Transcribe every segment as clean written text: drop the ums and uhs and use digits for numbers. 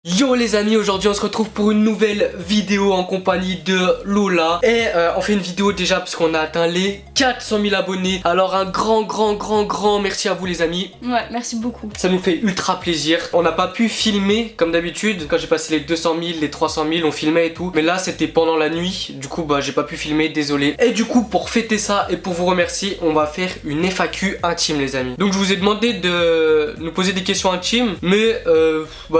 Yo les amis, aujourd'hui on se retrouve pour une nouvelle vidéo en compagnie de Lola. Et on fait une vidéo déjà parce qu'on a atteint les 400 000 abonnés. Alors un grand merci à vous les amis. Ouais, merci beaucoup. Ça nous fait ultra plaisir. On n'a pas pu filmer comme d'habitude. Quand j'ai passé les 200 000, les 300 000, on filmait et tout. Mais là c'était pendant la nuit. Du coup bah j'ai pas pu filmer, désolé. Et du coup pour fêter ça et pour vous remercier, on va faire une FAQ intime les amis. Donc je vous ai demandé de nous poser des questions intimes. Mais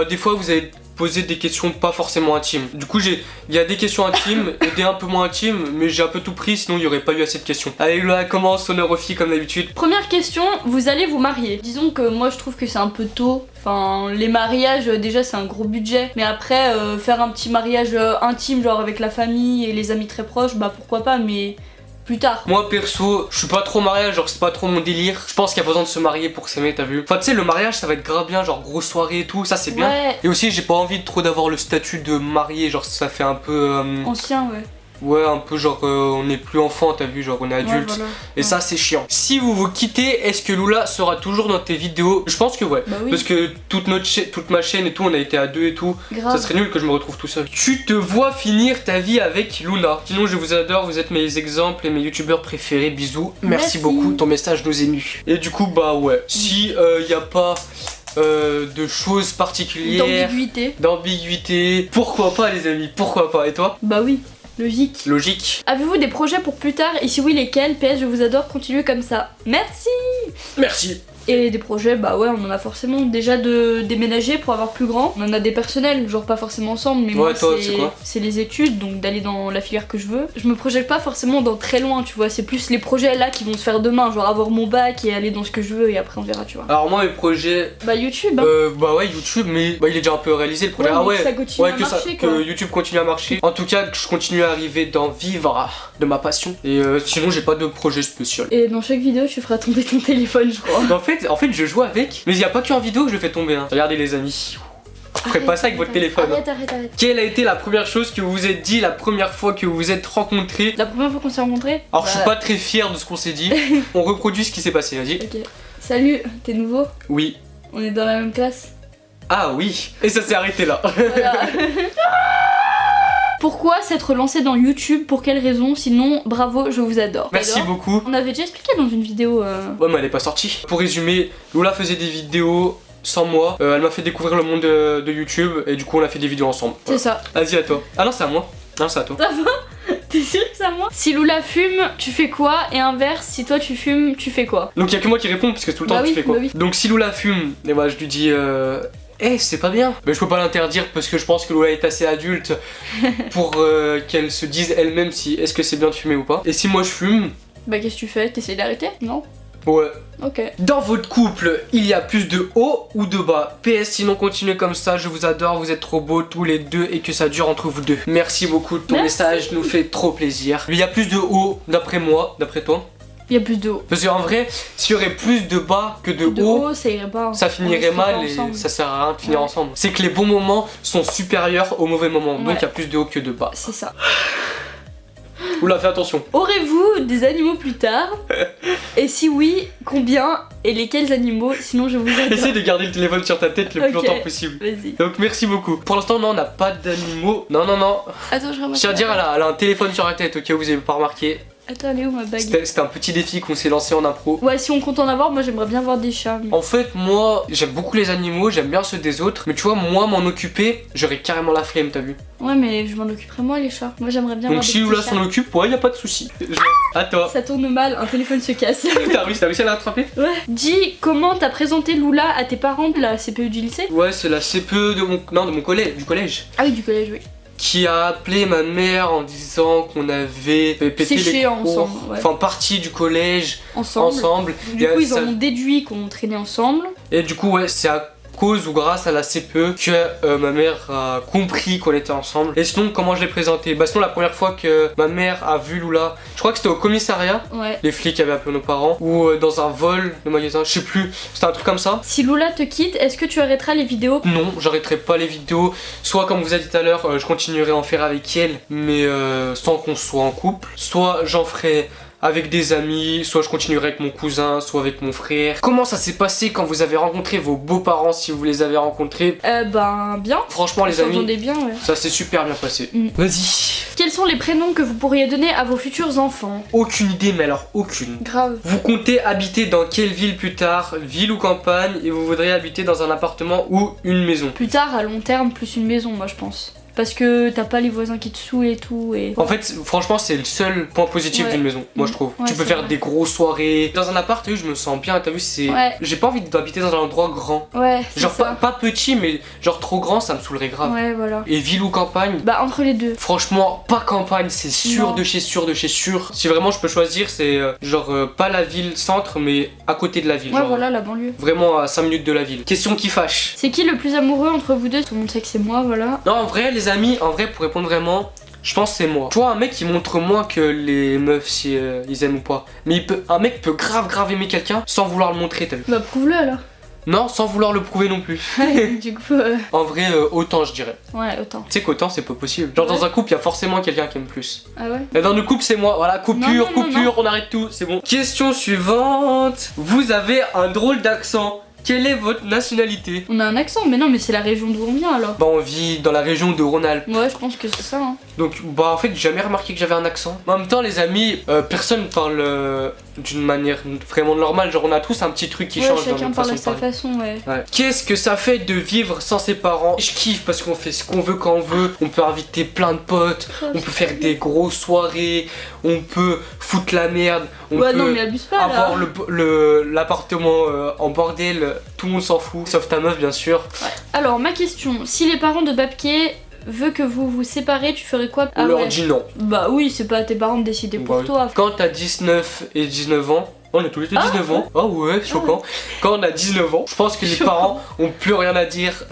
des fois vous avez poser des questions pas forcément intimes. Du coup il y a des questions intimes et des un peu moins intimes, mais j'ai un peu tout pris sinon il y aurait pas eu assez de questions. Allez là commence, honneur aux filles comme d'habitude. Première question, vous allez vous marier. Disons que moi je trouve que c'est un peu tôt. Enfin les mariages déjà c'est un gros budget. Mais après faire un petit mariage intime genre avec la famille et les amis très proches, bah pourquoi pas, mais plus tard. Moi perso, je suis pas trop mariage, genre c'est pas trop mon délire. Je pense qu'il y a besoin de se marier pour s'aimer, t'as vu. Enfin tu sais le mariage ça va être grave bien, genre grosse soirée et tout, ça c'est bien. Ouais. Et aussi j'ai pas envie trop d'avoir le statut de marié, genre ça fait un peu... Ancien, ouais. Ouais, un peu genre on n'est plus enfant, t'as vu, genre on est adulte. Ouais, voilà. Et ça c'est chiant. Si vous vous quittez, est-ce que Lola sera toujours dans tes vidéos? Je pense que ouais. Bah oui. Parce que toute ma chaîne et tout, on a été à deux et tout. Grave. Ça serait nul que je me retrouve tout seul. Tu te vois finir ta vie avec Luna. Sinon je vous adore, vous êtes mes exemples et mes youtubeurs préférés. Bisous. Merci beaucoup, ton message nous émue. Et du coup bah ouais. Si y a pas... de choses particulières, d'ambiguïté, pourquoi pas les amis, pourquoi pas. Et toi? Bah oui, logique. Logique. Avez-vous des projets pour plus tard et si oui lesquels? PS je vous adore, continuez comme ça. Merci. Merci. Et des projets, bah ouais, on en a forcément. Déjà de déménager pour avoir plus grand. On en a des personnels, genre pas forcément ensemble, mais ouais, moi c'est les études, donc d'aller dans la filière que je veux. Je me projette pas forcément dans très loin, tu vois, c'est plus les projets là qui vont se faire demain, genre avoir mon bac et aller dans ce que je veux et après on verra, tu vois. Alors moi mes projets... Bah YouTube hein. Bah ouais YouTube, mais bah, il est déjà un peu réalisé le projet. Ouais, ah ouais, que ça continue à marcher, quoi. Que YouTube continue à marcher. En tout cas que je continue à arriver dans vivre de ma passion. Et sinon j'ai pas de projet spécial. Et dans chaque vidéo tu feras tomber ton téléphone je crois. En fait je joue avec, mais il y a pas qu'en vidéo que je le fais tomber hein. Regardez les amis. Vous ferez pas ça avec votre téléphone. Arrête. Quelle a été la première chose que vous vous êtes dit la première fois que vous vous êtes rencontrés? La première fois qu'on s'est rencontrés? Alors je suis pas très fier de ce qu'on s'est dit. On reproduit ce qui s'est passé, vas-y. Ok. Salut, t'es nouveau? Oui. On est dans la même classe? Ah oui. Et ça s'est arrêté là. Voilà. Pourquoi s'être lancé dans YouTube? Pour quelle raison? Sinon, bravo, je vous adore. Merci beaucoup. On avait déjà expliqué dans une vidéo. Ouais, mais elle est pas sortie. Pour résumer, Lola faisait des vidéos sans moi. Elle m'a fait découvrir le monde de YouTube et du coup, on a fait des vidéos ensemble. C'est ça. Vas-y, à toi. Ah non, c'est à moi. Non, c'est à toi. Ça va? T'es sûr que c'est à moi? Si Lola fume, tu fais quoi? Et inverse, si toi tu fumes, tu fais quoi? Donc, il y a que moi qui réponds parce que tout le temps, tu fais quoi? Bah oui. Donc, si Lola fume, et bah, je lui dis. C'est pas bien. Mais je peux pas l'interdire parce que je pense que Lola est assez adulte pour qu'elle se dise elle-même si est-ce que c'est bien de fumer ou pas. Et si moi je fume... Bah qu'est-ce que tu fais? T'essayes d'arrêter? Non? Ouais. Ok. Dans votre couple, il y a plus de haut ou de bas? PS, sinon continuez comme ça, je vous adore, vous êtes trop beaux tous les deux et que ça dure entre vous deux. Merci beaucoup, ton message nous fait trop plaisir. Il y a plus de haut d'après moi, d'après toi? Il y a plus de haut. Parce qu'en vrai, s'il y aurait plus de bas que de haut, ça irait pas. Ça finirait mal et ça sert à rien de finir ensemble. C'est que les bons moments sont supérieurs aux mauvais moments. Donc il y a plus de haut que de bas. C'est ça. Oula, fais attention. Aurez-vous des animaux plus tard? Et si oui, combien? Et lesquels animaux? Sinon je vous adore. Essaye de garder le téléphone sur ta tête le plus longtemps possible. Vas-y. Donc merci beaucoup. Pour l'instant, non, on n'a pas d'animaux. Non. Attends, je remarque. Je tiens à dire, elle a un téléphone sur la tête, au cas où vous avez pas remarqué. Attends, elle est où ma bague? C'était un petit défi qu'on s'est lancé en impro. Ouais, si on compte en avoir, moi j'aimerais bien avoir des chats. En fait, moi, j'aime beaucoup les animaux, j'aime bien ceux des autres. Mais tu vois, moi, m'en occuper, j'aurais carrément la flemme, t'as vu? Ouais, mais je m'en occuperai moi, les chats. Moi j'aimerais bien avoir des des petits chats. Donc si Lola s'en occupe, ouais, y a pas de souci. À toi. Ça tourne mal, un téléphone se casse. T'as réussi à la rattraper? Ouais. Dis, comment t'as présenté Lola à tes parents de la CPE du lycée? Ouais, c'est la CPE de mon collège, du collège. Ah oui, du collège, oui. Qui a appelé ma mère en disant qu'on avait pété séché les cours, ensemble, ouais. Enfin partie du collège ensemble. Du coup ils en ont déduit qu'on traînait ensemble. Et du coup ouais, c'est à cause ou grâce à la CPE que ma mère a compris qu'on était ensemble. Et sinon comment je l'ai présenté? Bah sinon la première fois que ma mère a vu Lola, je crois que c'était au commissariat. Ouais. Les flics avaient appelé nos parents. Ou dans un vol de magasin, je sais plus. C'était un truc comme ça. Si Lola te quitte, est-ce que tu arrêteras les vidéos? Non, j'arrêterai pas les vidéos. Soit comme vous avez dit tout à l'heure, je continuerai à en faire avec elle, mais sans qu'on soit en couple. Soit j'en ferai avec des amis, soit je continuerai avec mon cousin, soit avec mon frère. Comment ça s'est passé quand vous avez rencontré vos beaux-parents, si vous les avez rencontrés? Ben bien. Franchement les amis, bien, ouais. ça s'est super bien passé. Vas-y. Quels sont les prénoms que vous pourriez donner à vos futurs enfants? Aucune idée, mais alors aucune. Grave. Vous comptez habiter dans quelle ville plus tard? Ville ou campagne? Et vous voudriez habiter dans un appartement ou une maison? Plus tard, à long terme, plus une maison, moi je pense. Parce que t'as pas les voisins qui te saoulent et tout. Et... En fait, franchement, c'est le seul point positif d'une maison, moi je trouve. Ouais, tu peux faire des grosses soirées. Dans un appart, t'as vu, je me sens bien, t'as vu, c'est. Ouais. J'ai pas envie d'habiter dans un endroit grand. Ouais, c'est Genre ça. pas petit, mais genre trop grand, ça me saoulerait grave. Ouais, voilà. Et ville ou campagne? Bah, entre les deux. Franchement, pas campagne, c'est sûr Non. de chez sûr de chez sûr. Si vraiment je peux choisir, c'est pas la ville centre, mais à côté de la ville. Ouais, genre, voilà, la banlieue. Vraiment à 5 minutes de la ville. Question qui fâche. C'est qui le plus amoureux entre vous deux? Tout le monde sait que c'est moi, voilà. Non, en vrai, les amis, pour répondre vraiment, je pense que c'est moi. Tu vois, un mec il montre moins que les meufs si ils aiment ou pas. Mais un mec peut grave aimer quelqu'un sans vouloir le montrer, t'as vu? Bah, prouve-le alors. Non, sans vouloir le prouver non plus. Du coup, En vrai, autant je dirais. ouais, autant. Tu sais qu'autant c'est pas possible. Genre Ouais. dans un couple, il y a forcément quelqu'un qui aime plus. Ah ouais? Et dans le couple, c'est moi. Voilà, coupure, Non, coupure, on arrête tout, c'est bon. Question suivante. Vous avez un drôle d'accent. Quelle est votre nationalité? On a un accent, mais non, mais c'est la région d'où on vient alors. Bah on vit dans la région de Rhône-Alpes. Ouais, je pense que c'est ça, hein. Donc bah en fait j'ai jamais remarqué que j'avais un accent. En même temps les amis, personne parle d'une manière vraiment normale. Genre on a tous un petit truc qui Ouais, change dans chacun notre parle façon à de sa parler. façon, ouais. Ouais. Qu'est-ce que ça fait de vivre sans ses parents? Je kiffe parce qu'on fait ce qu'on veut quand on veut. On peut inviter plein de potes. On peut faire des grosses soirées. On peut foutre la merde. On Ouais, peut non, mais abuse pas là. avoir l'appartement en bordel. Tout le monde s'en fout. Sauf ta meuf bien sûr. Ouais. Alors, ma question, si les parents de Babké veulent que vous vous séparez, tu ferais quoi? On leur dit non. Bah oui, c'est pas à tes parents de décider Bah pour oui. toi. Quand t'as 19 et 19 ans, on a tous les deux 19 ans. Ah ouais, choquant. Quand on a 19 ans, je pense que les Choquant. parents ont plus rien à dire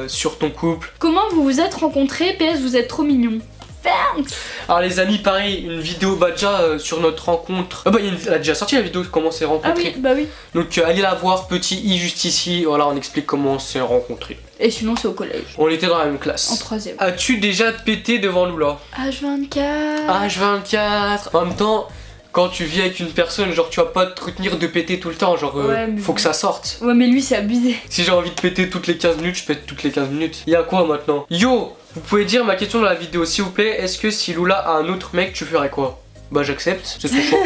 sur ton couple. Comment vous vous êtes rencontrés? PS, vous êtes trop mignons. Thanks. Alors les amis, pareil, une vidéo bah déjà sur notre rencontre. Ah bah elle a déjà sorti la vidéo de comment on s'est Ah rencontrés. oui, bah oui. Donc allez la voir, petit i juste ici. Voilà, on explique comment on s'est rencontrés. Et sinon, c'est au collège. On était dans la même classe. En 3ème. As-tu déjà pété devant Lula? H24. H24. En même temps, quand tu vis avec une personne, genre tu vas pas te retenir de péter tout le temps, genre Ouais, mais faut bon. que ça sorte. Ouais, mais lui, c'est abusé. Si j'ai envie de péter toutes les 15 minutes, je pète toutes les 15 minutes. Y'a quoi maintenant? Yo, vous pouvez dire ma question dans la vidéo s'il vous plaît. Est-ce que si Lula a un autre mec, tu ferais quoi? Bah j'accepte, c'est son choix.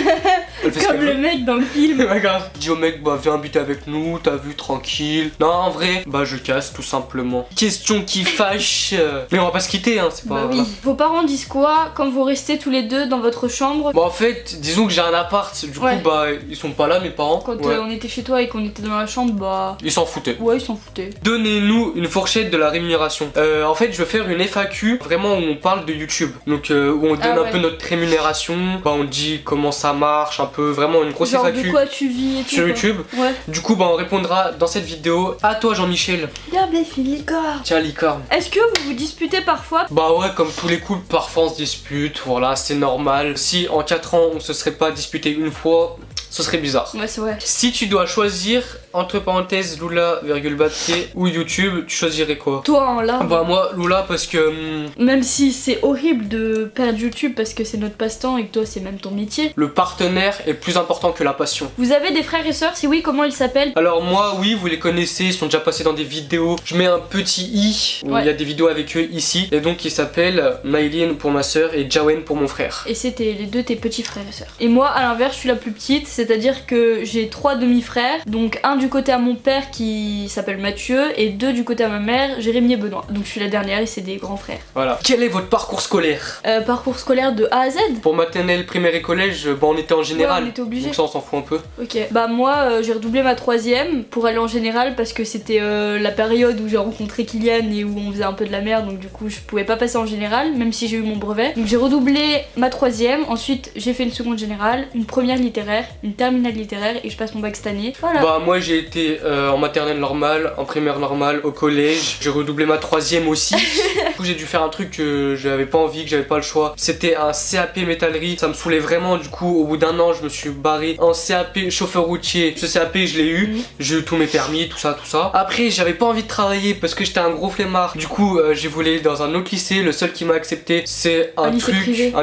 Elle fait ce Comme qu'elle le veut. mec dans le film. Pas grave. Dis au mec, bah viens habiter avec nous, t'as vu, tranquille. Non, en vrai, bah je casse tout simplement. Question qui fâche. Mais on va pas se quitter, hein, c'est pas. Bah oui. Vos parents disent quoi quand vous restez tous les deux dans votre chambre? Bah en fait, disons que j'ai un appart, du Ouais. coup bah ils sont pas là mes parents. Quand Ouais. on était chez toi et qu'on était dans la chambre, bah. Ils s'en foutaient. Ouais, ils s'en foutaient. Donnez-nous une fourchette de la rémunération. En fait, je vais faire une FAQ vraiment où on parle de YouTube. Donc où on donne Ah ouais. un peu notre rémunération. Bah on dit comment ça marche, un peu vraiment une grosse Genre FAQ de quoi tu vis et tout. sur quoi. YouTube. Ouais. Du coup, bah on répondra dans cette vidéo. À toi Jean-Michel. Regarde les filles, licorne. Tiens licorne. Est-ce que vous vous disputez parfois? Bah ouais, comme tous les couples, parfois on se dispute, voilà, c'est normal. Si en 4 ans on se serait pas disputé une fois, ce serait bizarre. Ouais, c'est vrai. Si tu dois choisir, entre parenthèses, Lula, Babké ou YouTube, tu choisirais quoi? Toi, en là. Bah moi, Lula, parce que... Même si c'est horrible de perdre YouTube parce que c'est notre passe-temps et que toi, c'est même ton métier. le partenaire est plus important que la passion. Vous avez des frères et sœurs? Si oui, comment ils s'appellent? Alors moi, oui, vous les connaissez, ils sont déjà passés dans des vidéos. Je mets un petit i, où il y a des vidéos avec eux ici. Et donc ils s'appellent Maïline pour ma soeur et Jawen pour mon frère. Et c'était les deux tes petits frères et sœurs. Et moi, à l'inverse, je suis la plus petite, c'est-à-dire que j'ai 3 demi-frères. Donc un du côté à mon père qui s'appelle Mathieu et 2 du côté à ma mère, Jérémy et Benoît. Donc je suis la dernière et c'est des grands frères. Voilà. Quel est votre parcours scolaire? Parcours scolaire de A à Z? Pour maternelle, primaire et collège, bah on était en général. Ouais, on était obligés. Donc ça on s'en fout un peu. Ok. Bah moi, j'ai redoublé ma 3ème pour aller en général parce que c'était la période où j'ai rencontré Kylian et où on faisait un peu de la merde. Donc du coup, je pouvais pas passer en général, même si j'ai eu mon brevet. Donc j'ai redoublé ma 3ème. Ensuite, j'ai fait une seconde générale, une première littéraire, une une terminale littéraire et je passe mon bac cette année. Voilà. Bah moi j'ai été en maternelle normale, en primaire normale, au collège. J'ai redoublé ma 3ème aussi. Du coup j'ai dû faire un truc que j'avais pas envie, que j'avais pas le choix. C'était un CAP métallerie. Ça me saoulait vraiment. Du coup au bout d'un an je me suis barré en CAP chauffeur routier. Ce CAP je l'ai eu. J'ai eu tous mes permis, tout ça. Après j'avais pas envie de travailler parce que j'étais un gros flemmard. Du coup j'ai voulu aller dans un autre lycée. Le seul qui m'a accepté c'est un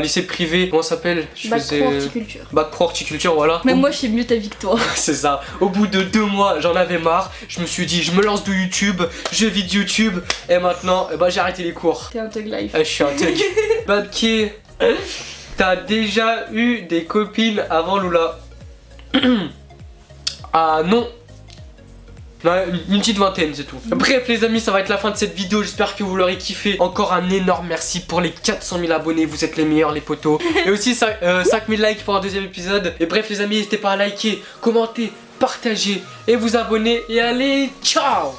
lycée privé. Comment ça s'appelle? Bac pro horticulture. Bac pro horticulture, voilà. Même moi je sais mieux ta victoire. C'est ça. Au bout de 2 mois, j'en avais marre. Je me suis dit, je me lance de YouTube, je vis de YouTube. Et maintenant, bah, j'ai arrêté les cours. T'es un thug life. Je suis un thug. Babki, t'as déjà eu des copines avant Lula? Ah non. Non, une petite vingtaine, c'est tout. Bref les amis, ça va être la fin de cette vidéo. J'espère que vous l'aurez kiffé. Encore un énorme merci pour les 400 000 abonnés. Vous êtes les meilleurs les potos. Et aussi 5000 likes pour un deuxième épisode. Et bref les amis, n'hésitez pas à liker, commenter, partager et vous abonner. Et allez, ciao!